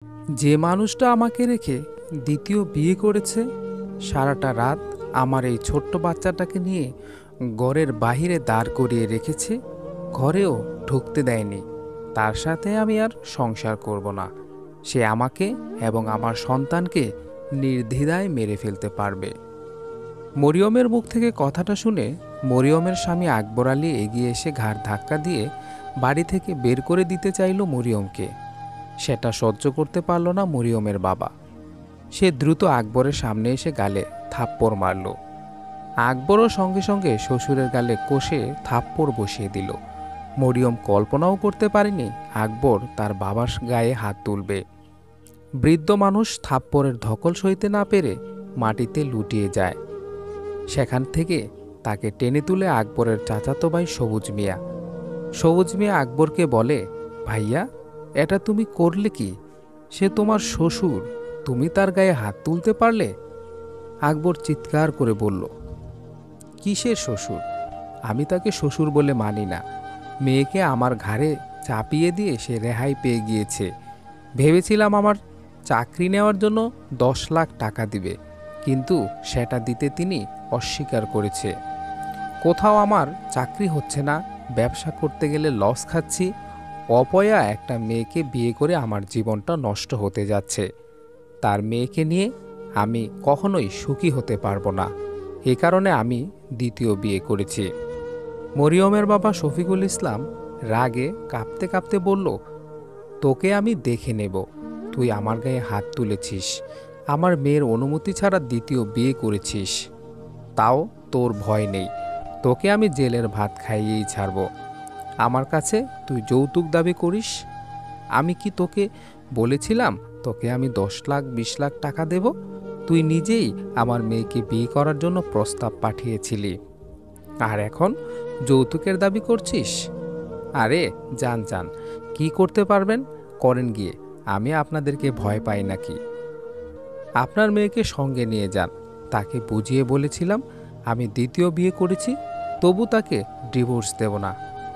যে মানুষটা আমাকে রেখে দ্বিতীয় বিয়ে করেছে, সারাটা রাত আমার এই ছোট্ট বাচ্চাটাকে নিয়ে ঘরের বাহিরে দাঁড় করিয়ে রেখেছে, ঘরেও ঢুকতে দেয়নি। তার সাথে আমি আর সংসার করব না। সে আমাকে এবং আমার সন্তানকে নির্দ্বিধায় মেরে ফেলতে পারবে। মরিয়মের মুখ থেকে কথাটা শুনে মরিয়মের স্বামী আকবর আলী এগিয়ে এসে ঘাড় ধাক্কা দিয়ে বাড়ি থেকে বের করে দিতে চাইল মরিয়মকে। সেটা সহ্য করতে পারল না মরিয়মের বাবা। সে দ্রুত আকবরের সামনে এসে গালে থাপ্পড় মারল। আকবরও সঙ্গে সঙ্গে শ্বশুরের গালে কষে থাপ্পড় বসিয়ে দিল। মরিয়ম কল্পনাও করতে পারেনি আকবর তার বাবার গায়ে হাত তুলবে। বৃদ্ধ মানুষ থাপ্পড়ের ধকল সইতে না পেরে মাটিতে লুটিয়ে যায়। সেখান থেকে তাকে টেনে তুলে আকবরের চাচাতো ভাই সবুজ মিয়া। সবুজ মিয়া আকবরকে বলে, ভাইয়া, এটা তুমি করলে কি? সে তোমার শ্বশুর, তুমি তার গায়ে হাত তুলতে পারলে? আকবর চিৎকার করে বলল, কিসের শ্বশুর? আমি তাকে শ্বশুর বলে মানি না। মেয়েকে আমার ঘাড়ে চাপিয়ে দিয়ে সে রেহাই পেয়ে গিয়েছে। ভেবেছিলাম আমার চাকরি নেওয়ার জন্য 10 লাখ টাকা দিবে, কিন্তু সেটা দিতে তিনি অস্বীকার করেছে। কোথাও আমার চাকরি হচ্ছে না, ব্যবসা করতে গেলে লস খাচ্ছি। অপয়া একটা মেয়েকে বিয়ে করে আমার জীবনটা নষ্ট হতে যাচ্ছে। তার মেয়েকে নিয়ে আমি কখনোই সুখী হতে পারবো না। এ কারণে আমি দ্বিতীয় বিয়ে করেছি। মরিয়মের বাবা শফিকুল ইসলাম রাগে কাঁপতে কাঁপতে বলল, তোকে আমি দেখে নেব। তুই আমার গায়ে হাত তুলেছিস, আমার মেয়ের অনুমতি ছাড়া দ্বিতীয় বিয়ে করেছিস, তাও তোর ভয় নেই। তোকে আমি জেলের ভাত খাইয়েই ছাড়ব। আমার কাছে তুই যৌতুক দাবি করিস। আমি কি তোকে বলেছিলাম তোকে আমি 10 লাখ 20 লাখ টাকা দেব? তুই নিজেই আমার মেয়েকে বিয়ে করার জন্য প্রস্তাব পাঠিয়েছিলি, আর এখন যৌতুকের দাবি করছিস? আরে যান যান, কি করতে পারবেন করেন গিয়ে। আমি আপনাদেরকে ভয় পাই নাকি? আপনার মেয়েকে সঙ্গে নিয়ে যান। তাকে বুঝিয়ে বলেছিলাম আমি দ্বিতীয় বিয়ে করেছি, তবু তাকে ডিভোর্স দেব না।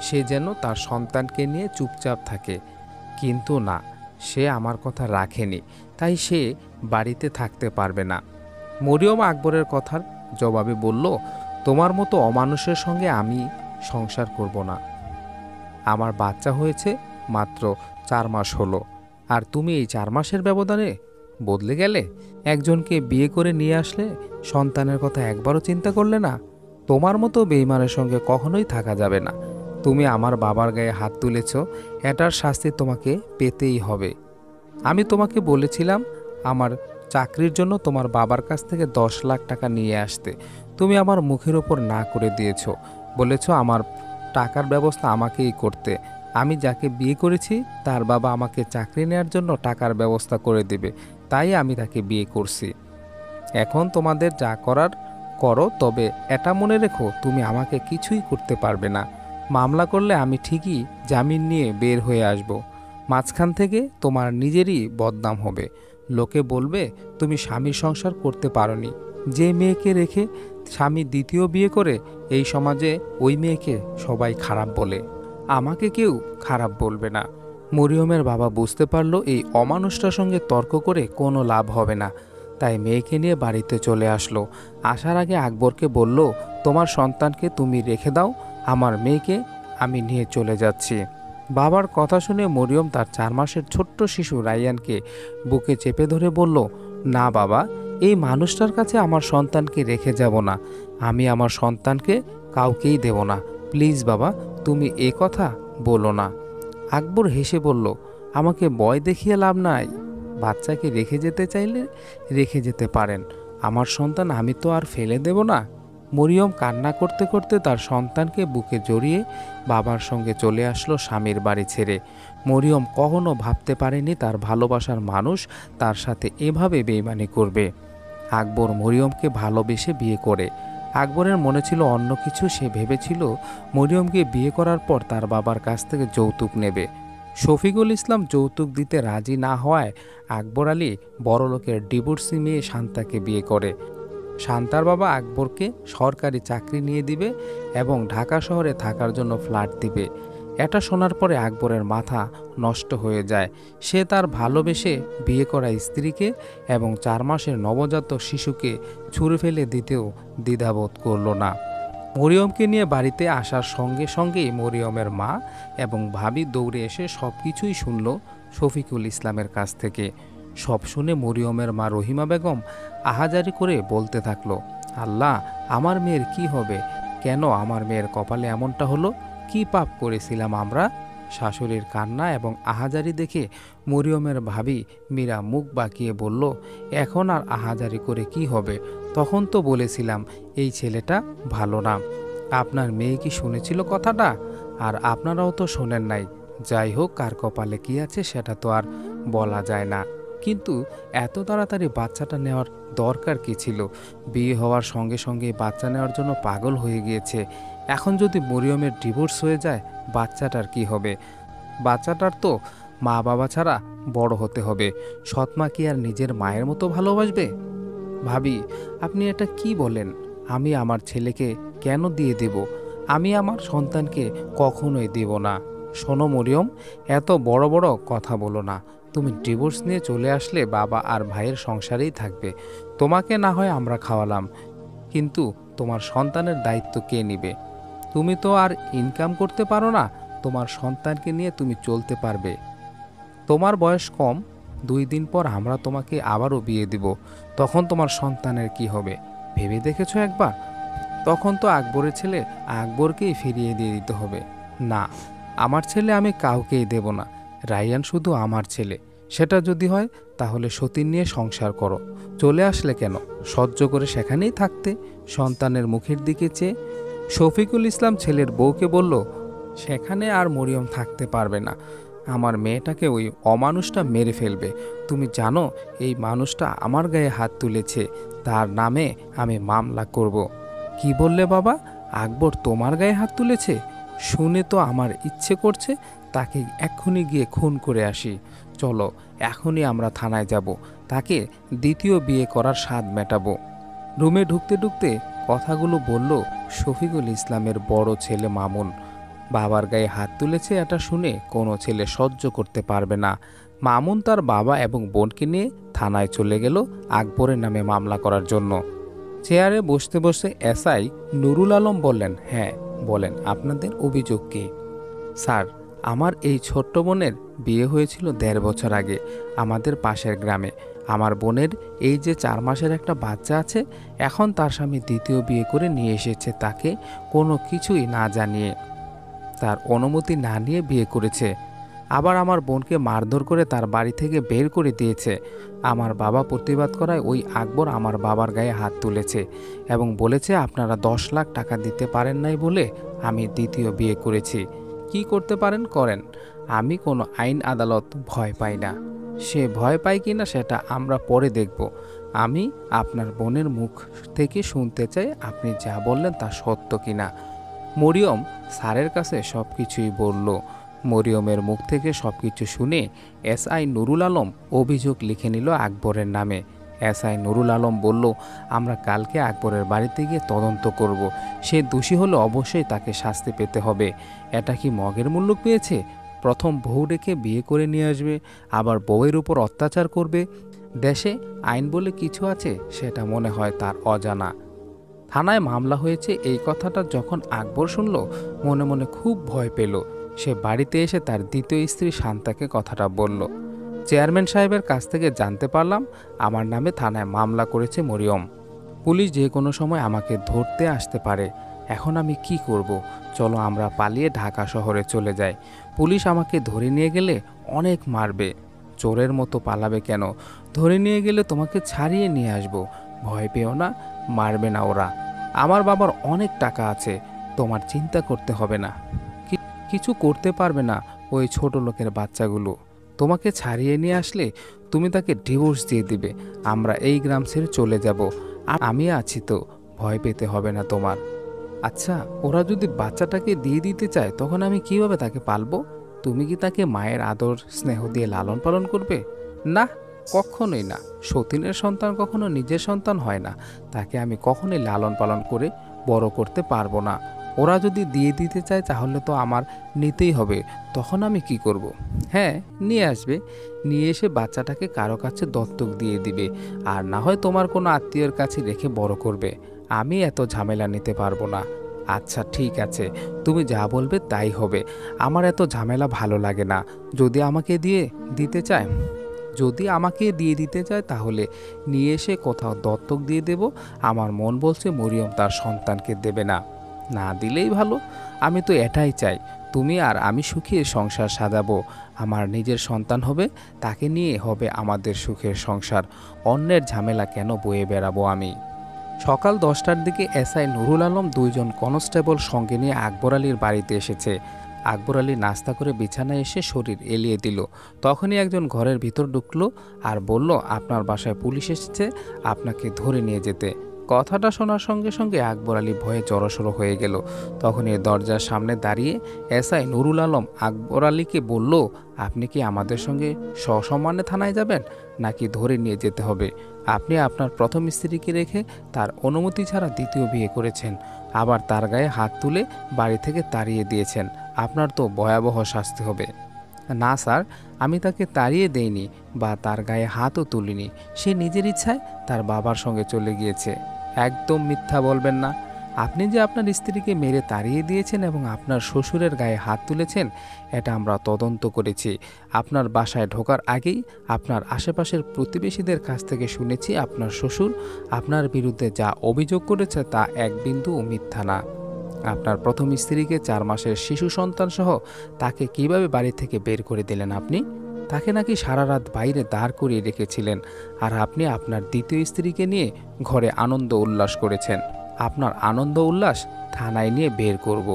সে যেন তার সন্তানকে নিয়ে চুপচাপ থাকে। কিন্তু না, সে আমার কথা রাখেনি, তাই সে বাড়িতে থাকতে পারবে না। মরিয়ম আকবরের কথার জবাবে বলল, তোমার মতো অমানুষের সঙ্গে আমি সংসার করব না। আমার বাচ্চা হয়েছে মাত্র 4 মাস হলো, আর তুমি এই 4 মাসের ব্যবধানে বদলে গেলে। একজনকে বিয়ে করে নিয়ে আসলে সন্তানের কথা একবারও চিন্তা করলে না। তোমার মতো বেঈমানের সঙ্গে কখনোই থাকা যাবে না। তুমি আমার বাবার গায়ে হাত তুলেছ, এটার শাস্তি তোমাকে পেতেই হবে। আমি তোমাকে বলেছিলাম আমার চাকরির জন্য তোমার বাবার কাছ থেকে 10 লাখ টাকা নিয়ে আসতে। তুমি আমার মুখের ওপর না করে দিয়েছ, বলেছ আমার টাকার ব্যবস্থা আমাকেই করতে। আমি যাকে বিয়ে করেছি তার বাবা আমাকে চাকরি নেওয়ার জন্য টাকার ব্যবস্থা করে দেবে, তাই আমি তাকে বিয়ে করছি। এখন তোমাদের যা করার করো, তবে এটা মনে রেখো তুমি আমাকে কিছুই করতে পারবে না। মামলা করলে আমি ঠিকই জামিন নিয়ে বের হয়ে আসব। মাঝখান থেকে তোমার নিজেরই বদনাম হবে। লোকে বলবে তুমি স্বামীর সংসার করতে পারোনি। যে মেয়েকে রেখে স্বামী দ্বিতীয় বিয়ে করে, এই সমাজে ওই মেয়েকে সবাই খারাপ বলে। আমাকে কেউ খারাপ বলবে না। মরিয়মের বাবা বুঝতে পারল এই অমানুষটার সঙ্গে তর্ক করে কোনো লাভ হবে না, তাই মেয়েকে নিয়ে বাড়িতে চলে আসলো। আসার আগে আকবরকে বলল, তোমার সন্তানকে তুমি রেখে দাও, আমার মেয়েকে আমি নিয়ে চলে যাচ্ছি। বাবার কথা শুনে মরিয়ম তার 4 মাসের ছোট্ট শিশু রাইয়ানকে বুকে চেপে ধরে বলল, না বাবা, এই মানুষটার কাছে আমার সন্তানকে রেখে যাব না। আমি আমার সন্তানকে কাউকেই দেব না। প্লিজ বাবা, তুমি এ কথা বলো না। আকবর হেসে বলল, আমাকে ভয় দেখিয়ে লাভ নাই। বাচ্চাকে রেখে যেতে চাইলে রেখে যেতে পারেন, আমার সন্তান আমি তো আর ফেলে দেব না। মরিয়ম কান্না করতে করতে তার সন্তানকে বুকে জড়িয়ে বাবার সঙ্গে চলে আসলো স্বামীর বাড়ি ছেড়ে। মরিয়ম কখনো ভাবতে পারেনি তার ভালোবাসার মানুষ তার সাথে এভাবে বেইমানি করবে। আকবর মরিয়মকে ভালোবেসে বিয়ে করে। আকবরের মনে ছিল অন্য কিছু। সে ভেবেছিল মরিয়মকে বিয়ে করার পর তার বাবার কাছ থেকে যৌতুক নেবে। শফিকুল ইসলাম যৌতুক দিতে রাজি না হওয়ায় আকবর আলী বড়লোকের ডিভোর্সি মেয়ে শান্তাকে বিয়ে করে। শান্তার বাবা আকবরকে সরকারি চাকরি নিয়ে দিবে এবং ঢাকা শহরে থাকার জন্য ফ্ল্যাট দিবে। এটা শোনার পরে আকবরের মাথা নষ্ট হয়ে যায়। সে তার ভালোবেসে বিয়ে করা স্ত্রীকে এবং 4 মাসের নবজাতক শিশুকে ছুঁড়ে ফেলে দিতেও দ্বিধাবোধ করল না। মরিয়মকে নিয়ে বাড়িতে আসার সঙ্গে সঙ্গেই মরিয়মের মা এবং ভাবি দৌড়ে এসে সব কিছুই শুনল শফিকুল ইসলামের কাছ থেকে। সব শুনে মরিয়মের মা রহিমা বেগম আহাজারি করে বলতে থাকলো, আল্লাহ, আমার মেয়ের কি হবে? কেন আমার মেয়ের কপালে এমনটা হলো? কি পাপ করেছিলাম আমরা? শাশুড়ির কান্না এবং আহাজারি দেখে মরিয়মের ভাবি মীরা মুখ বাঁকিয়ে বলল, এখন আর আহাজারি করে কি হবে? তখন তো বলেছিলাম এই ছেলেটা ভালো না। আপনার মেয়ে কি শুনেছিল কথাটা? আর আপনারাও তো শোনেন নাই। যাই হোক, কার কপালে কি আছে সেটা তো আর বলা যায় না। কিন্তু এত তাড়াতাড়ি বাচ্চাটা নেওয়ার দরকার কি ছিল? বিয়ে হওয়ার সঙ্গে সঙ্গে বাচ্চা নেওয়ার জন্য পাগল হয়ে গিয়েছে। এখন যদি মরিয়মের ডিভোর্স হয়ে যায়, বাচ্চাটার কি হবে? বাচ্চাটার তো মা বাবা ছাড়া বড় হতে হবে। সৎমা কি আর নিজের মায়ের মতো ভালোবাসবে? ভাবি, আপনি এটা কি বলেন? আমি আমার ছেলেকে কেন দিয়ে দেব? আমি আমার সন্তানকে কখনোই দেব না। শোনো মরিয়ম, এত বড় বড় কথা বলো না। তুমি ডিভোর্স নিয়ে চলে আসলে বাবা আর ভাইয়ের সংসারেই থাকবে। তোমাকে না হয় আমরা খাওয়ালাম, কিন্তু তোমার সন্তানের দায়িত্ব কে নেবে? তুমি তো আর ইনকাম করতে পারো না। তোমার সন্তানকে নিয়ে তুমি চলতে পারবে? তোমার বয়স কম, 2 দিন পর আমরা তোমাকে আবারও বিয়ে দিব। তখন তোমার সন্তানের কি হবে ভেবে দেখেছো একবার? তখন তো আকবরের ছেলে আকবরকেই ফিরিয়ে দিয়ে দিতে হবে। না, আমার ছেলে আমি কাউকেই দেব না। রাইয়ান শুধু আমার ছেলে। সেটা যদি হয় তাহলে সতীন নিয়ে সংসার করো। চলে আসলে কেন? সহ্য করে সেখানেই থাকতে। সন্তানের মুখের দিকে চেয়ে শফিকুল ইসলাম ছেলের বউকে বলল, সেখানে আর মরিয়ম থাকতে পারবে না। আমার মেয়েটাকে ওই অমানুষটা মেরে ফেলবে। তুমি জানো এই মানুষটা আমার গায়ে হাত তুলেছে, তার নামে আমি মামলা করব। কি বললে বাবা? আকবর তোমার গায়ে হাত তুলেছে? শুনে তো আমার ইচ্ছে করছে তাকে এক্ষুনি গিয়ে খুন করে আসি। চলো, এখনই আমরা থানায় যাব, তাকে দ্বিতীয় বিয়ে করার স্বাদ মেটাবো। রুমে ঢুকতে ঢুকতে কথাগুলো বলল শফিকুল ইসলামের বড় ছেলে মামুন। বাবার গায়ে হাত তুলেছে এটা শুনে কোনো ছেলে সহ্য করতে পারবে না। মামুন তার বাবা এবং বোনকে নিয়ে থানায় চলে গেল আকবরের নামে মামলা করার জন্য। চেয়ারে বসতে বসে এসআই নুরুল আলম বললেন, হ্যাঁ বলেন, আপনাদের অভিযোগ কী? স্যার, আমার এই ছোট্ট বোনের বিয়ে হয়েছিল 1.5 বছর আগে আমাদের পাশের গ্রামে। আমার বোনের এই যে 4 মাসের একটা বাচ্চা আছে, এখন তার স্বামী দ্বিতীয় বিয়ে করে নিয়ে এসেছে তাকে কোনো কিছুই না জানিয়ে, তার অনুমতি না নিয়ে বিয়ে করেছে। আবার আমার বোনকে মারধর করে তার বাড়ি থেকে বের করে দিয়েছে। আমার বাবা প্রতিবাদ করায় ওই আকবর আমার বাবার গায়ে হাত তুলেছে এবং বলেছে আপনারা 10 লাখ টাকা দিতে পারেন নাই বলে আমি দ্বিতীয় বিয়ে করেছি। কি করতে পারেন করেন, আমি কোনো আইন আদালত ভয় পাই না। সে ভয় পায় কিনা সেটা আমরা পরে দেখব। আমি আপনার বোনের মুখ থেকে শুনতে চাই আপনি যা বললেন তা সত্য কিনা। মরিয়ম স্যারের কাছে সব কিছুই বলল। মরিয়মের মুখ থেকে সব কিছু শুনে এসআই নুরুল আলম অভিযোগ লিখে নিল আকবরের নামে। এসআই নুরুল আলম বলল, আমরা কালকে আকবরের বাড়িতে গিয়ে তদন্ত করব। সে দোষী হলে অবশ্যই তাকে শাস্তি পেতে হবে। এটা কি মগের মুল্লুক পেয়েছে? প্রথম বউ রেখে বিয়ে করে নিয়ে আসবে, আবার বউয়ের উপর অত্যাচার করবে। দেশে আইন বলে কিছু আছে সেটা মনে হয় তার অজানা। থানায় মামলা হয়েছে এই কথাটা যখন আকবর শুনল, মনে মনে খুব ভয় পেল। সে বাড়িতে এসে তার দ্বিতীয় স্ত্রী শান্তাকে কথাটা বলল। চেয়ারম্যান সাহেবের কাছ থেকে জানতে পারলাম আমার নামে থানায় মামলা করেছে মরিয়ম। পুলিশ যে কোনো সময় আমাকে ধরতে আসতে পারে। এখন আমি কি করব? চলো আমরা পালিয়ে ঢাকা শহরে চলে যাই। পুলিশ আমাকে ধরে নিয়ে গেলে অনেক মারবে। চোরের মতো পালাবে কেন? ধরে নিয়ে গেলে তোমাকে ছাড়িয়ে নিয়ে আসবো। ভয় পেও না, মারবে না ওরা। আমার বাবার অনেক টাকা আছে, তোমার চিন্তা করতে হবে না। কিছু করতে পারবে না ওই ছোট লোকের বাচ্চাগুলো। তোমাকে ছাড়িয়ে নিয়ে আসলে তুমি তাকে ডিভোর্স দিয়ে দিবে। আমরা এই গ্রাম ছেড়ে চলে যাব। আমি আছি তো, ভয় পেতে হবে না তোমার। আচ্ছা, ওরা যদি বাচ্চাটাকে দিয়ে দিতে চায় তখন আমি কিভাবে তাকে পালবো? তুমি কি তাকে মায়ের আদর স্নেহ দিয়ে লালন পালন করবে? না, কখনোই না। সতীনের সন্তান কখনো নিজের সন্তান হয় না। তাকে আমি কখনোই লালন পালন করে বড় করতে পারবো না। ওরা যদি দিয়ে দিতে চায় তাহলে তো আমার নিতেই হবে, তখন আমি কি করব? হ্যাঁ, নিয়ে আসবে, নিয়ে এসে বাচ্চাটাকে কারো কাছে দত্তক দিয়ে দিবে, আর না হয় তোমার কোনো আত্মীয়ের কাছে রেখে বড় করবে। আমি এত ঝামেলা নিতে পারবো না। আচ্ছা ঠিক আছে, তুমি যা বলবে তাই হবে। আমার এত ঝামেলা ভালো লাগে না। যদি আমাকে দিতে চায় যদি আমাকে দিয়ে দিতে চায় তাহলে নিয়ে এসে কোথাও দত্তক দিয়ে দেব। আমার মন বলছে মরিয়ম তার সন্তানকে দেবে না, না দিলেই ভালো। আমি তো এটাই চাই, তুমি আর আমি সুখে সংসার সাজাবো। আমার নিজের সন্তান হবে, তাকে নিয়ে হবে আমাদের সুখের সংসার। অন্যের ঝামেলা কেন বয়ে বেড়াবো আমি? সকাল 10টার দিকে এসআই নুরুল আলম 2জন কনস্টেবল সঙ্গে নিয়ে আকবর আলীর বাড়িতে এসেছে। আকবর আলী নাস্তা করে বিছানায় এসে শরীর এলিয়ে দিল। তখনই একজন ঘরের ভিতর ঢুকলো আর বলল, আপনার বাসায় পুলিশ এসেছে, আপনাকে ধরে নিয়ে যেতে। কথাটা শোনার সঙ্গে সঙ্গে আকবর আলী ভয়ে জড়সড় হয়ে গেল। তখনই দরজার সামনে দাঁড়িয়ে এসআই নুরুল আলম আকবর আলীকে বলল, আপনি কি আমাদের সঙ্গে সসম্মানে থানায় যাবেন, নাকি ধরে নিয়ে যেতে হবে? আপনি আপনার প্রথম স্ত্রীকে রেখে তার অনুমতি ছাড়া দ্বিতীয় বিয়ে করেছেন, আবার তার গায়ে হাত তুলে বাড়ি থেকে তাড়িয়ে দিয়েছেন। আপনার তো ভয়াবহ শাস্তি হবে। না স্যার, আমি তাকে তাড়িয়ে দেইনি বা তার গায়ে হাতও তুলিনি। সে নিজের ইচ্ছায় তার বাবার সঙ্গে চলে গিয়েছে। একদম মিথ্যা বলবেন না। আপনি যে আপনার স্ত্রীকে মেরে তাড়িয়ে দিয়েছেন এবং আপনার শ্বশুরের গায়ে হাত তুলেছেন, এটা আমরা তদন্ত করেছি। আপনার বাসায় ঢোকার আগেই আপনার আশেপাশের প্রতিবেশীদের কাছ থেকে শুনেছি আপনার শ্বশুর আপনার বিরুদ্ধে যা অভিযোগ করেছে তা এক বিন্দুও মিথ্যা না। আপনার প্রথম স্ত্রীকে 4 মাসের শিশু সন্তান সহ তাকে কিভাবে বাড়ি থেকে বের করে দিলেন আপনি? তাকে নাকি সারা রাত বাইরে দাঁড় করিয়ে রেখেছিলেন, আর আপনি আপনার দ্বিতীয় স্ত্রীকে নিয়ে ঘরে আনন্দ উল্লাস করেছেন। আপনার আনন্দ উল্লাস থানায় নিয়ে বের করব।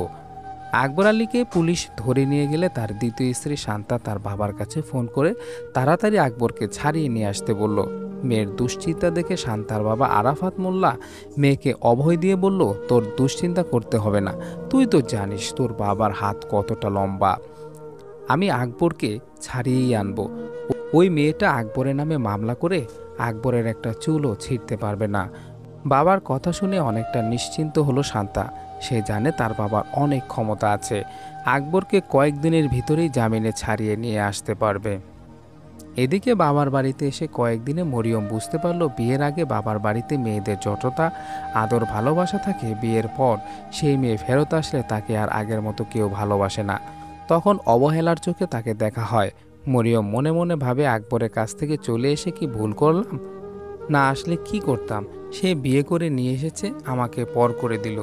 আকবর আলীকে পুলিশ ধরে নিয়ে গেলে তার দ্বিতীয় স্ত্রী শান্তা তার বাবার কাছে ফোন করে তাড়াতাড়ি আকবরকে ছাড়িয়ে নিয়ে আসতে বলল। মেয়ের দুশ্চিন্তা দেখে শান্তার বাবা আরাফাত মোল্লা মেয়েকে অভয় দিয়ে বলল, তোর দুশ্চিন্তা করতে হবে না, তুই তো জানিস তোর বাবার হাত কতটা লম্বা। আমি আকবরকে ছাড়িয়েই আনবো। ওই মেয়েটা আকবরের নামে মামলা করে আকবরের একটা চুলও ছিঁড়তে পারবে না। বাবার কথা শুনে অনেকটা নিশ্চিন্ত হলো শান্তা। সে জানে তার বাবার অনেক ক্ষমতা আছে, আকবরকে কয়েকদিনের ভিতরেই জামিনে ছাড়িয়ে নিয়ে আসতে পারবে। এদিকে বাবার বাড়িতে এসে কয়েকদিনে মরিয়ম বুঝতে পারল বিয়ের আগে বাবার বাড়িতে মেয়েদের যতটা আদর ভালোবাসা থাকে, বিয়ের পর সেই মেয়ে ফেরত আসলে তাকে আর আগের মতো কেউ ভালোবাসে না। তখন অবহেলার চোখে তাকে দেখা হয়। মরিয়ম মনে মনে ভাবে, আকবরের কাছ থেকে চলে এসে কি ভুল করলাম? না আসলে কি করতাম? সে বিয়ে করে নিয়ে এসেছে, আমাকে পর করে দিল।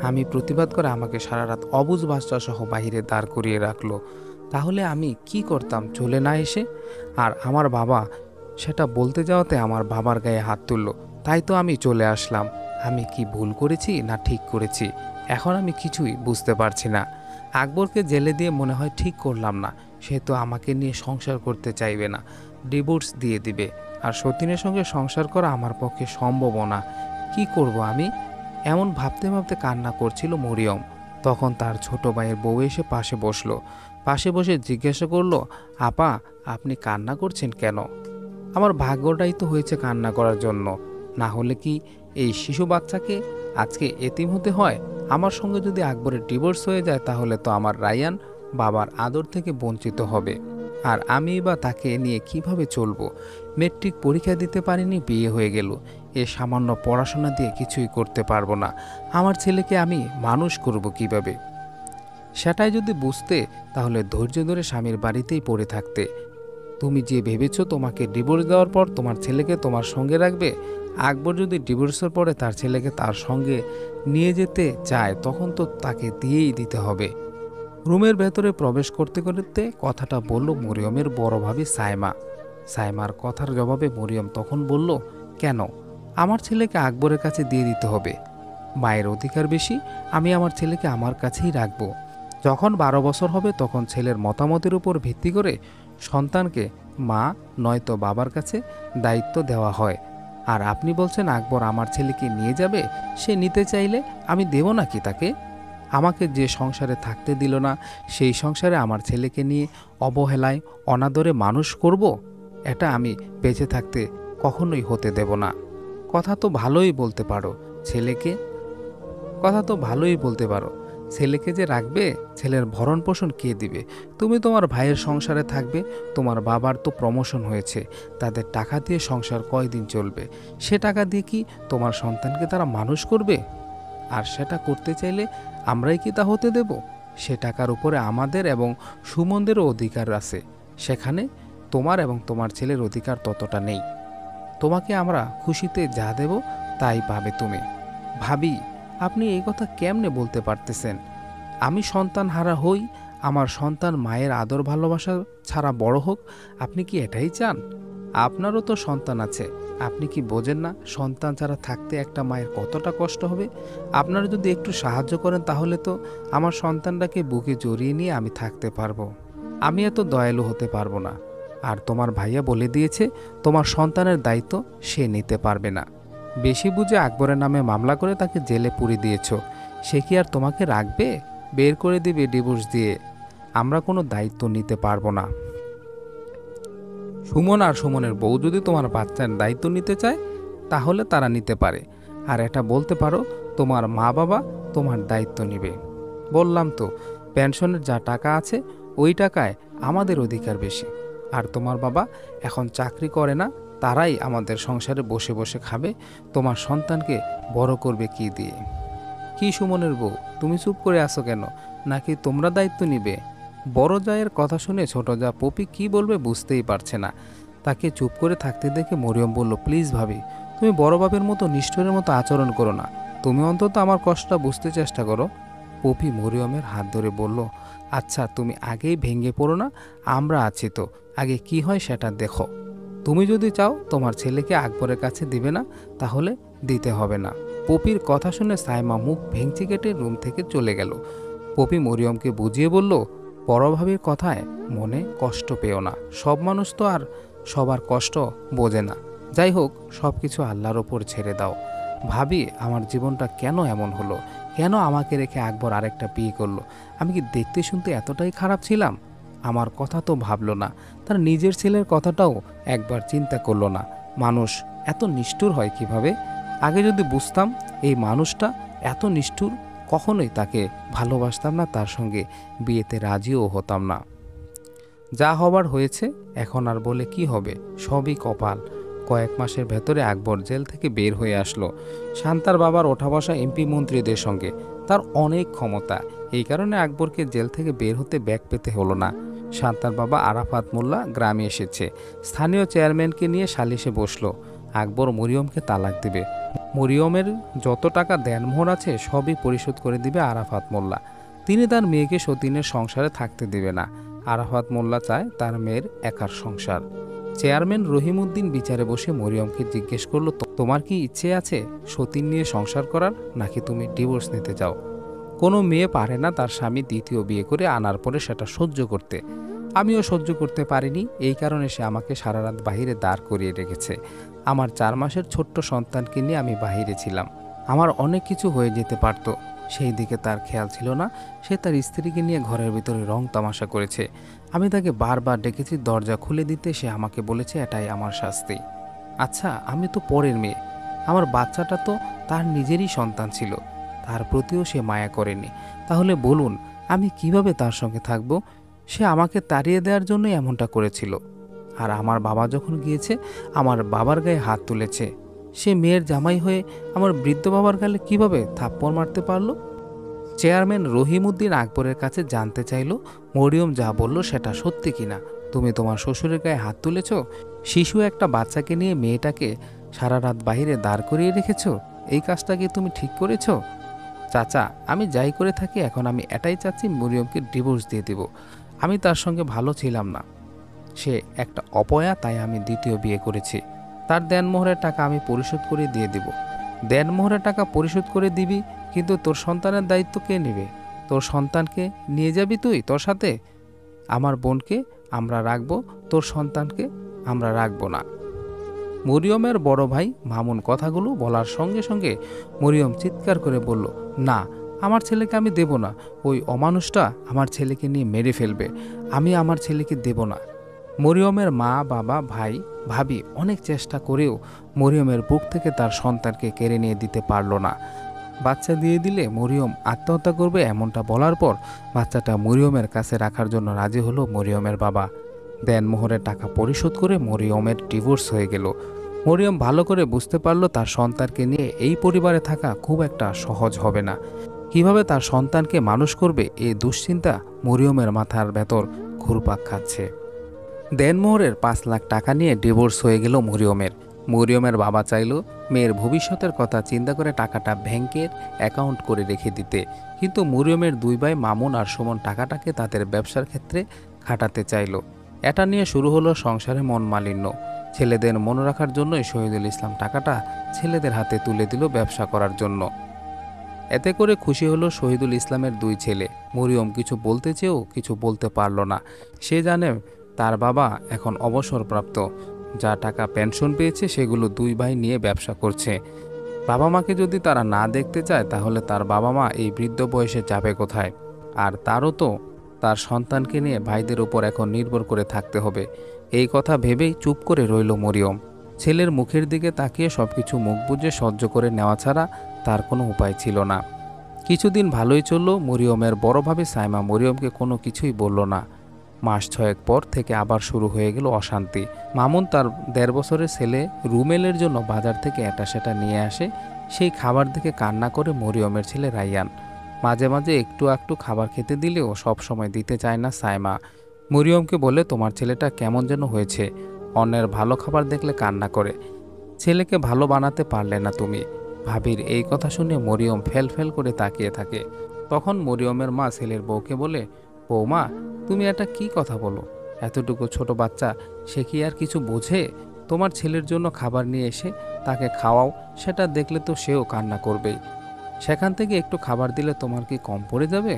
আমি প্রতিবাদ করে আমাকে সারা রাত অবুঝ বাচ্চা সহ বাহিরে দাঁড় করিয়ে রাখলো। তাহলে আমি কি করতাম চলে না এসে? আর আমার বাবা, সেটা বলতে যাওয়াতে আমার বাবার গায়ে হাত তুললো, তাই তো আমি চলে আসলাম। আমি কি ভুল করেছি না ঠিক করেছি, এখন আমি কিছুই বুঝতে পারছি না। আকবরকে জেলে দিয়ে মনে হয় ঠিক করলাম না। সে তো আমাকে নিয়ে সংসার করতে চাইবে না, ডিভোর্স দিয়ে দিবে। আর সতীনের সঙ্গে সংসার করা আমার পক্ষে সম্ভব না। কি করব আমি? এমন ভাবতে ভাবতে কান্না করছিল মরিয়ম। তখন তার ছোট ভাইয়ের বউ এসে পাশে বসলো। পাশে বসে জিজ্ঞাসা করলো, আপা, আপনি কান্না করছেন কেন? আমার ভাগ্যটাই তো হয়েছে কান্না করার জন্য, না হলে কি এই শিশু বাচ্চাকে আজকে এতিম হতে হয়? আমার সঙ্গে যদি আকবরের ডিভোর্স হয়ে যায় তাহলে তো আমার রায়ান বাবার আদর থেকে বঞ্চিত হবে, আর আমি বা তাকে নিয়ে কিভাবে চলবো? মেট্রিক পরীক্ষা দিতে পারিনি, বিয়ে হয়ে গেল। এ সামান্য পড়াশোনা দিয়ে কিছুই করতে পারবো না। আমার ছেলেকে আমি মানুষ করব কিভাবে? সেটাই যদি বুঝতে তাহলে ধৈর্য ধরে স্বামীর বাড়িতেই পড়ে থাকতে। তুমি যে ভেবেছো তোমাকে ডিভোর্স দেওয়ার পর তোমার ছেলেকে তোমার সঙ্গে রাখবে, আকবর যদি ডিভোর্সের পরে তার ছেলেকে তার সঙ্গে নিয়ে যেতে চায় তখন তো তাকে দিয়েই দিতে হবে। রুমের ভেতরে প্রবেশ করতে করতে কথাটা বলল মরিয়মের বড় ভাবি সাইমা। সাইমার কথার জবাবে মরিয়ম তখন বলল, কেন আমার ছেলেকে আকবরের কাছে দিয়ে দিতে হবে? মায়ের অধিকার বেশি, আমি আমার ছেলেকে আমার কাছেই রাখবো। যখন 12 বছর হবে তখন ছেলের মতামতের উপর ভিত্তি করে সন্তানকে মা নয়তো বাবার কাছে দায়িত্ব দেওয়া হয়। আর আপনি বলছেন আকবর আমার ছেলেকে নিয়ে যাবে? সে নিতে চাইলে আমি দেব নাকি তাকে? আমাকে যে সংসারে থাকতে দিল না, সেই সংসারে আমার ছেলেকে নিয়ে অবহেলায় অনাদরে মানুষ করব? এটা আমি বেঁচে থাকতে কখনোই হতে দেব না। কথা তো ভালোই বলতে পারো, ছেলেকে কথা তো ভালোই বলতে পারো। ছেলেকে যে রাখবে, ছেলের ভরণ পোষণ কে দিবে? তুমি তোমার ভাইয়ের সংসারে থাকবে। তোমার বাবার তো প্রমোশন হয়েছে, তাদের টাকা দিয়ে সংসার কয়দিন চলবে? সে টাকা দিয়ে কি তোমার সন্তানকে তারা মানুষ করবে? আর সেটা করতে চাইলে আমরাই কি তা হতে দেব? সে টাকার উপরে আমাদের এবং সুমনদেরও অধিকার আছে। সেখানে তোমার এবং তোমার ছেলের অধিকার ততটা নেই। তোমাকে আমরা খুশিতে যা দেব তাই পাবে তুমি। ভাবি, আপনি এই কথা কেমনে বলতে পারতেছেন? আমি সন্তান হারা হই, আমার সন্তান মায়ের আদর ভালোবাসা ছাড়া বড় হোক, আপনি কি এটাই চান? আপনারও তো সন্তান আছে, আপনি কি বোঝেন না সন্তান ছাড়া থাকতে একটা মায়ের কতটা কষ্ট হবে? আপনারা যদি একটু সাহায্য করেন তাহলে তো আমার সন্তানটাকে বুকে জড়িয়ে নিয়ে আমি থাকতে পারবো। আমি এত দয়ালু হতে পারবো না। আর তোমার ভাইয়া বলে দিয়েছে তোমার সন্তানের দায়িত্ব সে নিতে পারবে না। বেশি বুঝে আকবরের নামে মামলা করে তাকে জেলে পুরে দিয়েছ। সে কি আর তোমাকে রাখবে? বের করে দিবে ডিভোর্স দিয়ে। আমরা কোনো দায়িত্ব নিতে পারবো না। সুমন আর সুমনের বউ যদি তোমার বাচ্চার দায়িত্ব নিতে চায় তাহলে তারা নিতে পারে। আর এটা বলতে পারো তোমার মা বাবা তোমার দায়িত্ব নেবে। বললাম তো, পেনশনের যা টাকা আছে ওই টাকায় আমাদের অধিকার বেশি। আর তোমার বাবা এখন চাকরি করে না, তারাই আমাদের সংসারে বসে বসে খাবে। তোমার সন্তানকে বড় করবে কি দিয়ে? কি সুমনের বউ, তুমি চুপ করে আছো কেন? নাকি তোমরা দায়িত্ব নিবে? বড় জায়ের কথা শুনে ছোট যা পপি কি বলবে বুঝতেই পারছে না। তাকে চুপ করে থাকতে দেখে মরিয়ম বলল, প্লিজ ভাবি, তুমি বড় বাপের মতো নিষ্ঠুরের মতো আচরণ করো না। তুমি অন্তত আমার কষ্টটা বুঝতে চেষ্টা করো। পপি মরিয়মের হাত ধরে বলল, আচ্ছা তুমি আগেই ভেঙে পড়ো না, আমরা আছি তো, আগে কি হয় সেটা দেখো। তুমি যদি চাও তোমার ছেলেকে আকবরের কাছে দিবে না, তাহলে দিতে হবে না। পপির কথা শুনে সাইমা মুখ ভেঙচি কেটে রুম থেকে চলে গেল। পপি মরিয়মকে বুঝিয়ে বলল, বড় ভাবির কথায় মনে কষ্ট পেও না। সব মানুষ তো আর সবার কষ্ট বোঝে না। যাই হোক, সব কিছু আল্লাহর ওপর ছেড়ে দাও। ভাবি, আমার জীবনটা কেন এমন হলো? কেন আমাকে রেখে আকবর আরেকটা বিয়ে করলো? আমি কি দেখতে শুনতে এতটাই খারাপ ছিলাম? আমার কথা তো ভাবলো না, তার নিজের ছেলের কথাটাও একবার চিন্তা করলো না। মানুষ এত নিষ্ঠুর হয় কিভাবে? আগে যদি বুঝতাম এই মানুষটা এত নিষ্ঠুর, কখনোই তাকে ভালোবাসতাম না, তার সঙ্গে বিয়েতে রাজিও হতাম না। যা হবার হয়েছে, এখন আর বলে কি হবে? সবই কপাল। কয়েক মাসের ভেতরে আকবর জেল থেকে বের হয়ে আসলো। শান্তার বাবার ওঠা বসা এমপি মন্ত্রীদের সঙ্গে তার অনেক ক্ষমতা, এই কারণে আকবরকে জেল থেকে বের হতে ব্যাগ পেতে হলো না। শান্তার বাবা আরাফাত মোল্লা গ্রামে এসেছে, স্থানীয় চেয়ারম্যানকে নিয়ে সালিশে বসলো। আকবর মরিয়মকে তালাক দিবে। মরিয়মের যত টাকা দেনমোহর আছে সবই পরিশোধ করে দিবে আরাফাত মোল্লা। তিনি তার মেয়েকে সতীনের সংসারে থাকতে দিবে না। আরাফাত মোল্লা চায় তার মেয়ের একার সংসার। চেয়ারম্যান রহিমউদ্দিন বিচারে বসে মরিয়মকে জিজ্ঞেস করলো, তোমার কি ইচ্ছে আছে সতীন নিয়ে সংসার করার, নাকি তুমি ডিভোর্স নিতে চাও? কোনো মেয়ে পারে না তার স্বামী দ্বিতীয় বিয়ে করে আনার পরে সেটা সহ্য করতে। আমিও সহ্য করতে পারিনি, এই কারণে সে আমাকে সারা রাত বাহিরে দাঁড় করিয়ে রেখেছে। আমার 4 মাসের ছোট্ট সন্তানকে নিয়ে আমি বাহিরে ছিলাম। আমার অনেক কিছু হয়ে যেতে পারত, সেই দিকে তার খেয়াল ছিল না। সে তার স্ত্রীকে নিয়ে ঘরের ভিতরে রং তামাশা করেছে। আমি তাকে বারবার ডেকেছি দরজা খুলে দিতে, সে আমাকে বলেছে এটাই আমার শাস্তি। আচ্ছা, আমি তো পরের মেয়ে, আমার বাচ্চাটা তো তার নিজেরই সন্তান ছিল, তার প্রতিও সে মায়া করেনি। তাহলে বলুন, আমি কিভাবে তার সঙ্গে থাকব? সে আমাকে তাড়িয়ে দেওয়ার জন্যই এমনটা করেছিল। আর আমার বাবা যখন গিয়েছে, আমার বাবার গায়ে হাত তুলেছে। সে মেয়ের জামাই হয়ে আমার বৃদ্ধ বাবার গালে কিভাবে থাপ্পড় মারতে পারলো? চেয়ারম্যান রহিমউদ্দিন আকবরের কাছে জানতে চাইল, মরিয়ম যা বলল সেটা সত্যি কিনা। তুমি তোমার শ্বশুরের গায়ে হাত তুলেছ? শিশু একটা বাচ্চাকে নিয়ে মেয়েটাকে সারা রাত বাইরে দাঁড় করিয়ে রেখেছ? এই কাজটা কি তুমি ঠিক করেছ? চাচা, আমি যাই করে থাকি, এখন আমি এটাই চাচ্ছি মরিয়মকে ডিভোর্স দিয়ে দেব। আমি তার সঙ্গে ভালো ছিলাম না, সে একটা অপয়া, তাই আমি দ্বিতীয় বিয়ে করেছি। তার দেনমোহরের টাকা আমি পরিশোধ করে দিয়ে দেব। দেনমোহরের টাকা পরিশোধ করে দিবি, কিন্তু তোর সন্তানের দায়িত্ব কে নেবে? তোর সন্তানকে নিয়ে যাবি তুই তোর সাথে? আমার বোনকে আমরা রাখবো, তোর সন্তানকে আমরা রাখবো না। মরিয়মের বড় ভাই মামুন কথাগুলো বলার সঙ্গে সঙ্গে মরিয়ম চিৎকার করে বলল, না, আমার ছেলেকে আমি দেব না। ওই অমানুষটা আমার ছেলেকে নিয়ে মেরে ফেলবে। আমি আমার ছেলেকে দেব না। মরিয়মের মা, বাবা, ভাই, ভাবি অনেক চেষ্টা করেও মরিয়মের বুক থেকে তার সন্তানকে কেড়ে নিয়ে দিতে পারল না। বাচ্চা দিয়ে দিলে মরিয়ম আত্মহত্যা করবে এমনটা বলার পর বাচ্চাটা মরিয়মের কাছে রাখার জন্য রাজি হলো মরিয়মের বাবা। দেনমোহরের টাকা পরিশোধ করে মরিয়মের ডিভোর্স হয়ে গেল। মরিয়ম ভালো করে বুঝতে পারল তার সন্তানকে নিয়ে এই পরিবারে থাকা খুব একটা সহজ হবে না। কিভাবে তার সন্তানকে মানুষ করবে এই দুশ্চিন্তা মরিয়মের মাথার ভেতর ঘুরপাক খাচ্ছে। দেনমোহরের 5 লাখ টাকা নিয়ে ডিভোর্স হয়ে গেল মরিয়মের। মরিয়মের বাবা চাইল মেয়ের ভবিষ্যতের কথা চিন্তা করে টাকাটা ব্যাংকের অ্যাকাউন্ট করে রেখে দিতে, কিন্তু মরিয়মের 2 ভাই মামুন আর সুমন টাকাটাকে তাদের ব্যবসার ক্ষেত্রে খাটাতে চাইল। এটা নিয়ে শুরু হলো সংসারে মনমালিন্য। ছেলেদের মনে রাখার জন্যই শহীদুল ইসলাম টাকাটা ছেলেদের হাতে তুলে দিল ব্যবসা করার জন্য। এতে করে খুশি হলো শহীদুল ইসলামের 2 ছেলে। মরিয়ম কিছু বলতে চেয়েও কিছু বলতে পারল না। সে জানে তার বাবা এখন অবসরপ্রাপ্ত, যা টাকা পেনশন পেয়েছে সেগুলো 2 ভাই নিয়ে ব্যবসা করছে। বাবা মাকে যদি তারা না দেখতে চায় তাহলে তার বাবা মা এই বৃদ্ধ বয়সে যাবে কোথায়? আর তারও তো তার সন্তানকে নিয়ে ভাইদের উপর এখন নির্ভর করে থাকতে হবে। এই কথা ভেবেই চুপ করে রইল মরিয়ম। ছেলের মুখের দিকে তাকিয়ে সবকিছু মুখ বুজে সহ্য করে নেওয়া ছাড়া তার কোনো উপায় ছিল না। কিছুদিন ভালোই চলল। মরিয়মের বড় ভাবি সাইমা মরিয়মকে কোনো কিছুই বলল না। মাস 6 পর থেকে আবার শুরু হয়ে গেল অশান্তি। মামুন তার 1.5 বছরের ছেলে রুমেলের জন্য বাজার থেকে এটা সেটা নিয়ে আসে। সেই খাবার দেখে কান্না করে মরিয়মের ছেলে রাইয়ান। মাঝে মাঝে একটু একটু খাবার খেতে দিলেও সব সময় দিতে চায় না সাইমা। মরিয়মকে বলে, তোমার ছেলেটা কেমন যেন হয়েছে, অন্যের ভালো খাবার দেখলে কান্না করে, ছেলেকে ভালো বানাতে পারলে না তুমি। ভাবির এই কথা শুনে মরিয়ম ফেল ফেল করে তাকিয়ে থাকে। তখন মরিয়মের মা ছেলের বউকে বলে, বৌমা, তুমি এটা কি কথা বলো? এতটুকু ছোট বাচ্চা, সে কি আর কিছু বোঝে? তোমার ছেলের জন্য খাবার নিয়ে এসে তাকে খাওয়াও, সেটা দেখলে তো সেও কান্না করবেই। সেখান থেকে একটু খাবার দিলে তোমার কি কম পড়ে যাবে?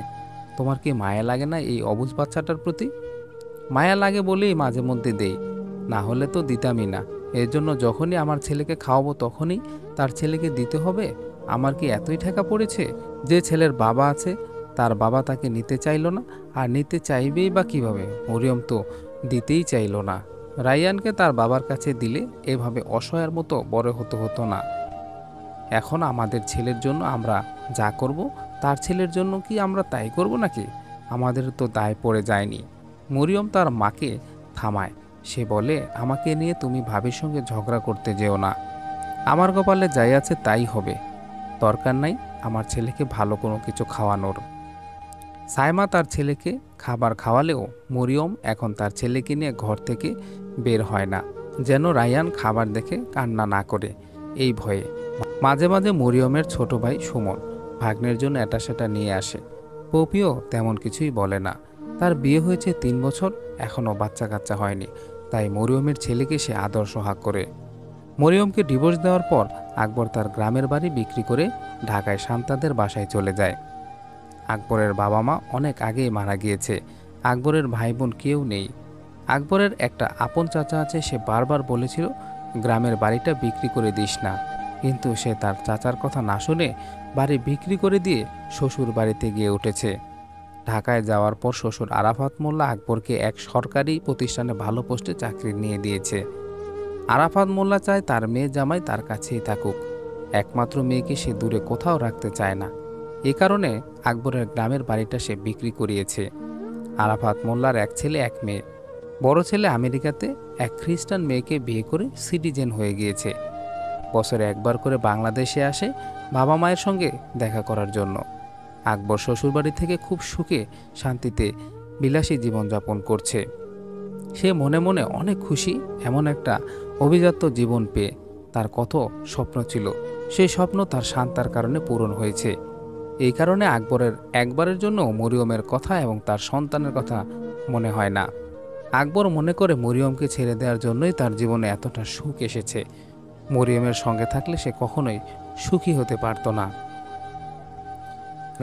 তোমার কি মায়া লাগে না এই অবুঝ বাচ্চাটার প্রতি? মায়া লাগে বলেই মাঝে মধ্যে দেই, না হলে তো দিতামই না। এর জন্য যখনই আমার ছেলেকে খাওয়াবো তখনই তার ছেলেকে দিতে হবে? আমার কি এতই ঠেকা পড়েছে? যে ছেলের বাবা আছে তার বাবা তাকে নিতে চাইল না, আর নিতে চাইবেই বা কিভাবে? মরিয়ম তো দিতেই চাইল না। রাইয়ানকে তার বাবার কাছে দিলে এভাবে অসহায়ের মতো বড় হতে হতো না। এখন আমাদের ছেলের জন্য আমরা যা করব, তার ছেলের জন্য কি আমরা তাই করব নাকি? আমাদের তো দায় পড়ে যায়নি। মরিয়ম তার মাকে থামায়। সে বলে, আমাকে নিয়ে তুমি ভাবির সঙ্গে ঝগড়া করতে যেও না। আমার কপালে যাই আছে তাই হবে। দরকার নাই আমার ছেলেকে ভালো কোনো কিছু খাওয়ানোর। সাইমা তার ছেলেকে খাবার খাওয়ালেও মরিয়ম এখন তার ছেলেকে নিয়ে ঘর থেকে বের হয় না, যেন রায়ান খাবার দেখে কান্না না করে এই ভয়ে। মাঝে মাঝে মরিয়মের ছোট ভাই সুমন ভাগ্নের জন্য এটা সেটা নিয়ে আসে। পপিও তেমন কিছুই বলে না। তার বিয়ে হয়েছে 3 বছর, এখনও বাচ্চা কাচ্চা হয়নি, তাই মরিয়মের ছেলেকে সে আদর সোহাগ করে। মরিয়মকে ডিভোর্স দেওয়ার পর আকবর তার গ্রামের বাড়ি বিক্রি করে ঢাকায় শান্তাদের বাসায় চলে যায়। আকবরের বাবা মা অনেক আগেই মারা গিয়েছে। আকবরের ভাই বোন কেউ নেই। আকবরের একটা আপন চাচা আছে, সে বারবার বলেছিল গ্রামের বাড়িটা বিক্রি করে দিস না, কিন্তু সে তার চাচার কথা না শুনে বাড়ি বিক্রি করে দিয়ে শ্বশুর বাড়িতে গিয়ে উঠেছে। ঢাকায় যাওয়ার পর শ্বশুর আরাফাত মোল্লা আকবরকে এক সরকারি প্রতিষ্ঠানে ভালো পোস্টে চাকরি নিয়ে দিয়েছে। আরাফাত মোল্লা চায় তার মেয়ে জামাই তার কাছেই থাকুক। একমাত্র মেয়েকে সে দূরে কোথাও রাখতে চায় না। এ কারণে আকবরের গ্রামের বাড়িটা সে বিক্রি করিয়েছে। আরাফাত মোল্লার এক ছেলে এক মেয়ে। বড় ছেলে আমেরিকাতে এক খ্রিস্টান মেয়েকে বিয়ে করে সিটিজেন হয়ে গিয়েছে। বছরে একবার করে বাংলাদেশে আসে বাবা মায়ের সঙ্গে দেখা করার জন্য। আকবর শ্বশুরবাড়ি থেকে খুব সুখে শান্তিতে বিলাসী জীবনযাপন করছে। সে মনে মনে অনেক খুশি এমন একটা অভিজাত্য জীবন পেয়ে। তার কত স্বপ্ন ছিল, সেই স্বপ্ন তার শান্তার কারণে পূরণ হয়েছে। এই কারণে আকবরের একবারের জন্য মরিয়মের কথা এবং তার সন্তানের কথা মনে হয় না। আকবর মনে করে মরিয়মকে ছেড়ে দেওয়ার জন্যই তার জীবনে এতটা সুখ এসেছে। মরিয়মের সঙ্গে থাকলে সে কখনোই সুখী হতে পারত না।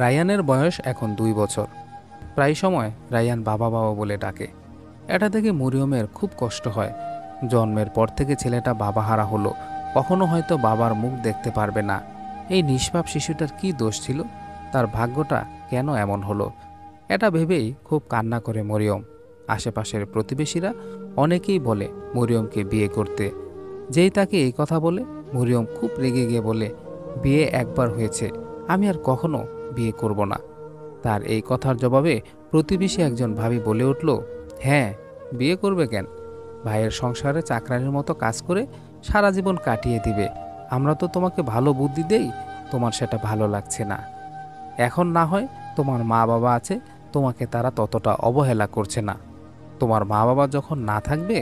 রায়ানের বয়স এখন 2 বছর। প্রায় সময় রায়ান বাবা বাবা বলে ডাকে। এটা থেকে মরিয়মের খুব কষ্ট হয়। জন্মের পর থেকে ছেলেটা বাবাহারা হলো, কখনো হয়তো বাবার মুখ দেখতে পারবে না। এই নিষ্পাপ শিশুটার কি দোষ ছিল? তার ভাগ্যটা কেন এমন হলো? এটা ভেবেই খুব কান্না করে মরিয়ম। আশেপাশের প্রতিবেশীরা অনেকেই বলে মরিয়মকে বিয়ে করতে। যেই তাকে এই কথা বলে মরিয়ম খুব রেগে গিয়ে বলে, বিয়ে একবার হয়েছে, আমি আর কখনো বিয়ে করব না। তার এই কথার জবাবে প্রতিবেশী একজন ভাবি বলে উঠল, হ্যাঁ, বিয়ে করবে কেন? ভাইয়ের সংসারে চাকরানির মতো কাজ করে সারা জীবন কাটিয়ে দিবে। আমরা তো তোমাকে ভালো বুদ্ধি দেই, তোমার সেটা ভালো লাগছে না। এখন না হয় তোমার মা বাবা আছে, তোমাকে তারা ততটা অবহেলা করছে না। তোমার মা বাবা যখন না থাকবে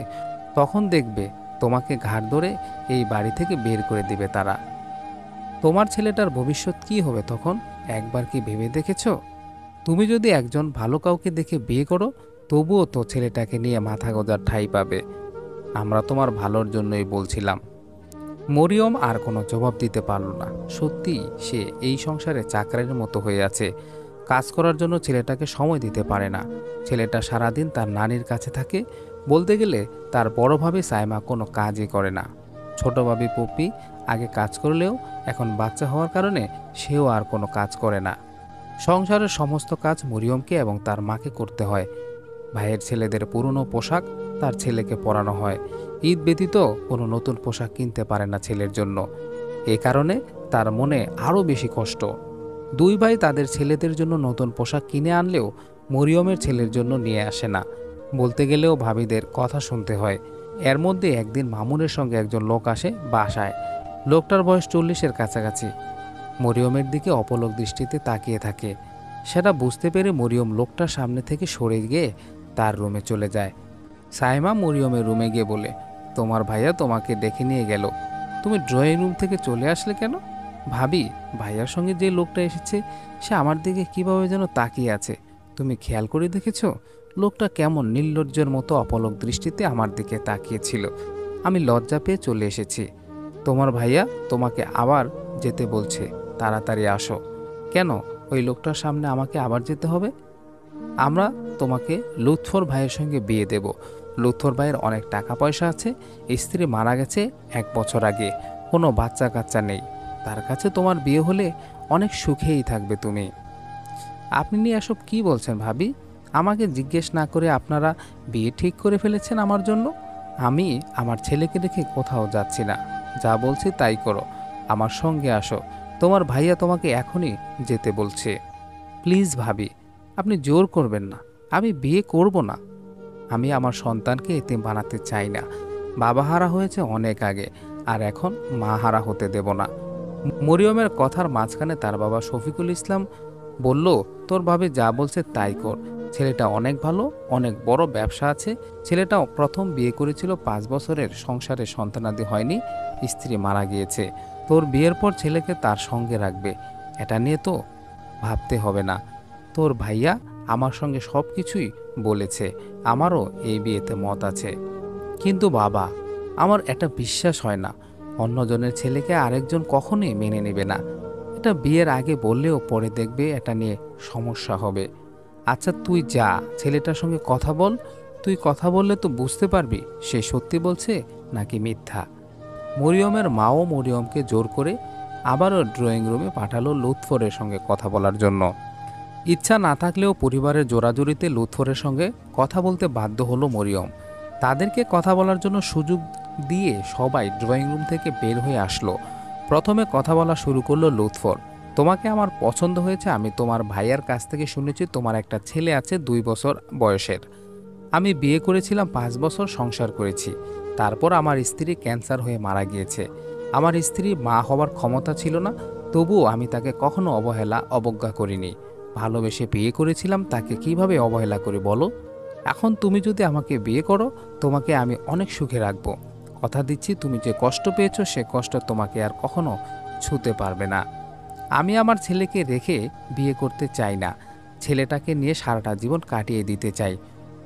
তখন দেখবে তোমাকে ঘাড় ধরে এই বাড়ি থেকে বের করে দিবে তারা। তোমার ছেলেটার ভবিষ্যৎ কি হবে তখন একবার কি ভেবে দেখেছো? তুমি যদি একজন ভালো কাউকে দেখে বিয়ে করো, তবুও তো ছেলেটাকে নিয়ে মাথা গোঁজার ঠাঁই পাবে। আমরা তোমার ভালোর জন্যই বলছিলাম। মরিয়ম আর কোনো জবাব দিতে পারল না। সত্যিই সে এই সংসারে চাকরের মতো হয়ে আছে। কাজ করার জন্য ছেলেটাকে সময় দিতে পারে না। ছেলেটা সারাদিন তার নানির কাছে থাকে। বলতে গেলে তার বড় ভাবি সাইমা কোনো কাজই করে না। ছোট ভাবি পপি আগে কাজ করলেও এখন বাচ্চা হওয়ার কারণে সেও আর কোনো কাজ করে না। সংসারের সমস্ত কাজ মরিয়মকে এবং তার মাকে করতে হয়। ভাইয়ের ছেলেদের পুরনো পোশাক তার ছেলেকে পরানো হয়। ঈদ ব্যতীত কোনো নতুন পোশাক কিনতে পারে না ছেলের জন্য। এ কারণে তার মনে আরও বেশি কষ্ট। দুই ভাই তাদের ছেলেদের জন্য নতুন পোশাক কিনে আনলেও মরিয়মের ছেলের জন্য নিয়ে আসে না। বলতে গেলেও ভাবিদের কথা শুনতে হয়। এর মধ্যে একদিন মামুনের সঙ্গে একজন লোক আসে বাসায়। লোকটার বয়স 40-এর কাছাকাছি। মরিয়মের দিকে অপলক দৃষ্টিতে তাকিয়ে থাকে। সেটা বুঝতে পেরে মরিয়ম লোকটার সামনে থেকে সরে গিয়ে তার রুমে চলে যায়। সাইমা মরিয়মের রুমে গিয়ে বলে, তোমার ভাইয়া তোমাকে ডেকে নিয়ে গেল। তুমি ড্রয়িং রুম থেকে চলে আসলে কেন? ভাবি, ভাইয়ার সঙ্গে যে লোকটা এসেছে সে আমার দিকে কিভাবে যেন তাকিয়ে আছে। তুমি খেয়াল করে দেখেছো? লোকটা কেমন নির্লজ্জের মতো অপলক দৃষ্টিতে আমার দিকে তাকিয়েছিল। আমি লজ্জা পেয়ে চলে এসেছি। তোমার ভাইয়া তোমাকে আবার যেতে বলছে, তাড়াতাড়ি আসো। কেন ওই লোকটার সামনে আমাকে আবার যেতে হবে? আমরা তোমাকে লুৎফর ভাইয়ের সঙ্গে বিয়ে দেব। লুৎফর ভাইয়ের অনেক টাকা পয়সা আছে। স্ত্রী মারা গেছে 1 বছর আগে। কোনো বাচ্চা কাচ্চা নেই। তার কাছে তোমার বিয়ে হলে অনেক সুখেই থাকবে তুমি। আপনি নিয়ে এসব কি বলছেন ভাবি? আমাকে জিজ্ঞেস না করে আপনারা বিয়ে ঠিক করে ফেলেছেন আমার জন্য? আমি আমার ছেলেকে রেখে কোথাও যাচ্ছি না। যা বলছি তাই করো। আমার সঙ্গে আসো। তোমার ভাইয়া তোমাকে এখনই যেতে বলছে। প্লিজ ভাবি, আপনি জোর করবেন না। আমি বিয়ে করব না। আমি আমার সন্তানকে এতিম বানাতে চাই না। বাবা হারা হয়েছে অনেক আগে, আর এখন মা হারা হতে দেব না। মরিয়মের কথার মাঝখানে তার বাবা শফিকুল ইসলাম বলল, তোর ভাবি যা বলছে তাই কর। ছেলেটা অনেক ভালো, অনেক বড় ব্যবসা আছে। ছেলেটা প্রথম বিয়ে করেছিল, 5 বছরের সংসারে সন্তানাদি হয়নি, স্ত্রী মারা গিয়েছে। তোর বিয়ের পর ছেলেকে তার সঙ্গে রাখবে, এটা নিয়ে তো ভাবতে হবে না। তোর ভাইয়া আমার সঙ্গে সব কিছুই বলেছে। আমারও এই বিয়েতে মত আছে। কিন্তু বাবা, আমার এটা বিশ্বাস হয় না। অন্যজনের ছেলেকে আরেকজন কখনোই মেনে নেবে না। এটা বিয়ের আগে বললেও পরে দেখবে এটা নিয়ে সমস্যা হবে। আচ্ছা তুই যা, ছেলেটার সঙ্গে কথা বল। তুই কথা বললে তো বুঝতে পারবি সে সত্যি বলছে নাকি মিথ্যা। মরিয়মের মাও মরিয়মকে জোর করে আবারও ড্রয়িং রুমে পাঠালো লুৎফরের সঙ্গে কথা বলার জন্য। ইচ্ছা না থাকলেও পরিবারের জোরাজুরিতে লুৎফরের সঙ্গে কথা বলতে বাধ্য হলো মরিয়ম। তাদেরকে কথা বলার জন্য সুযোগ দিয়ে সবাই ড্রয়িং রুম থেকে বের হয়ে আসলো। প্রথমে কথা বলা শুরু করলো লুৎফর। তোমাকে আমার পছন্দ হয়েছে। আমি তোমার ভাইয়ার কাছ থেকে শুনেছি তোমার একটা ছেলে আছে 2 বছর বয়সের। আমি বিয়ে করেছিলাম, 5 বছর সংসার করেছি। তারপর আমার স্ত্রী ক্যান্সার হয়ে মারা গিয়েছে। আমার স্ত্রী মা হওয়ার ক্ষমতা ছিল না, তবুও আমি তাকে কখনো অবজ্ঞা করিনি। ভালোবেসে বিয়ে করেছিলাম, তাকে কিভাবে অবহেলা করি বলো? এখন তুমি যদি আমাকে বিয়ে করো, তোমাকে আমি অনেক সুখে রাখবো। কথা দিচ্ছি, তুমি যে কষ্ট পেয়েছো সে কষ্ট তোমাকে আর কখনো ছুঁতে পারবে না। আমি আমার ছেলেকে রেখে বিয়ে করতে চাই না। ছেলেটাকে নিয়ে সারাটা জীবন কাটিয়ে দিতে চাই।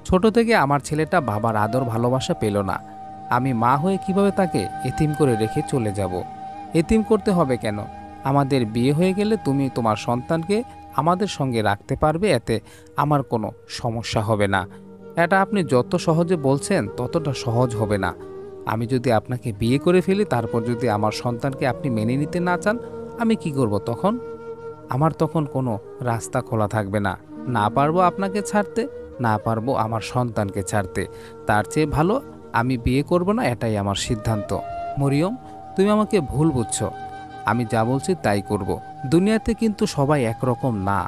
ছোট থেকে আমার ছেলেটা বাবার আদর ভালোবাসা পেল না। আমি মা হয়ে কিভাবে তাকে এতিম করে রেখে চলে যাব? এতিম করতে হবে কেন? আমাদের বিয়ে হয়ে গেলে তুমি তোমার সন্তানকে আমাদের সঙ্গে রাখতে পারবে, এতে আমার কোনো সমস্যা হবে না। এটা আপনি যত সহজে বলছেন ততটা সহজ হবে না। আমি যদি আপনাকে বিয়ে করে ফেলি, তারপর যদি আমার সন্তানকে আপনি মেনে নিতে না চান, আমি কি করব তখন? আমার তখন কোনো রাস্তা খোলা থাকবে না। না পারবো আপনাকে ছাড়তে, না পারবো আমার সন্তানকে ছাড়তে। তার চেয়ে ভালো আমি বিয়ে করব না, এটাই আমার সিদ্ধান্ত। মরিয়ম, তুমি আমাকে ভুল বুঝছো। আমি যা বলছি তাই করব। দুনিয়াতে কিন্তু সবাই একরকম না।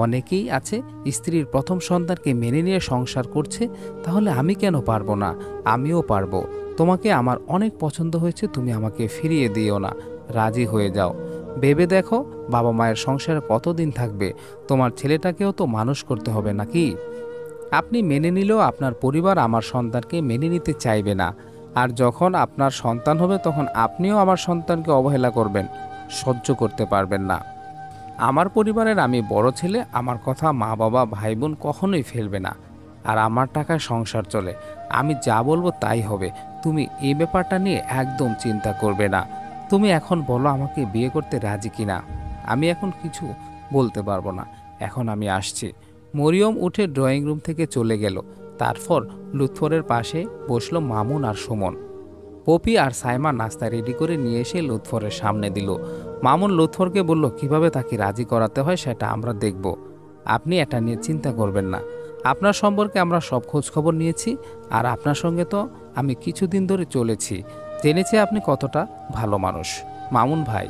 অনেকেই আছে স্ত্রীর প্রথম সন্তানকে মেনে নিয়ে সংসার করছে, তাহলে আমি কেন পারবো না? আমিও পারবো। তোমাকে আমার অনেক পছন্দ হয়েছে, তুমি আমাকে ফিরিয়ে দিও না, রাজি হয়ে যাও। ভেবে দেখো, বাবা মায়ের সংসারে কতদিন থাকবে? তোমার ছেলেটাকেও তো মানুষ করতে হবে নাকি? আপনি মেনে নিলেও আপনার পরিবার আমার সন্তানকে মেনে নিতে চাইবে না। আর যখন আপনার সন্তান হবে তখন আপনিও আমার সন্তানকে অবহেলা করবেন, সহ্য করতে পারবেন না। আমার পরিবারের আমি বড় ছেলে, আমার কথা মা বাবা ভাই বোন কখনোই ফেলবে না। আর আমার টাকায় সংসার চলে, আমি যা বলবো তাই হবে। তুমি এই ব্যাপারটা নিয়ে একদম চিন্তা করবে না। তুমি এখন বলো আমাকে বিয়ে করতে রাজি কিনা। আমি এখন কিছু বলতে পারবো না, এখন আমি আসছি। মরিয়ম উঠে ড্রয়িং রুম থেকে চলে গেল। তারপর লুৎফরের পাশে বসলো মামুন আর সুমন। পপি আর সাইমা নাস্তা রেডি করে নিয়ে এসে লুৎফরের সামনে দিল। মামুন লুৎফরকে বলল, কিভাবে তাকে রাজি করাতে হয় সেটা আমরা দেখব, আপনি এটা নিয়ে চিন্তা করবেন না। আপনার সম্পর্কে আমরা সব খোঁজ খবর নিয়েছি, আর আপনার সঙ্গে তো আমি কিছুদিন ধরে চলেছি, জেনেছি আপনি কতটা ভালো মানুষ। মামুন ভাই,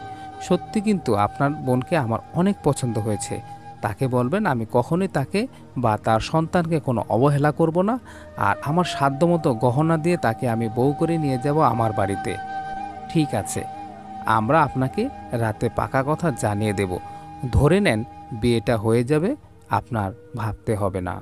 সত্যি কিন্তু আপনার বোনকে আমার অনেক পছন্দ হয়েছে। তাকে বলবেন আমি কখনোই তাকে বা তার সন্তানকে কোনো অবহেলা করব না। আর আমার সাধ্যমতো গহনা দিয়ে তাকে আমি বউ করে নিয়ে যাব আমার বাড়িতে। ঠিক আছে, আমরা আপনাকে রাতে পাকা কথা জানিয়ে দেব। ধরে নেন বিয়েটা হয়ে যাবে, আপনার ভাবতে হবে না।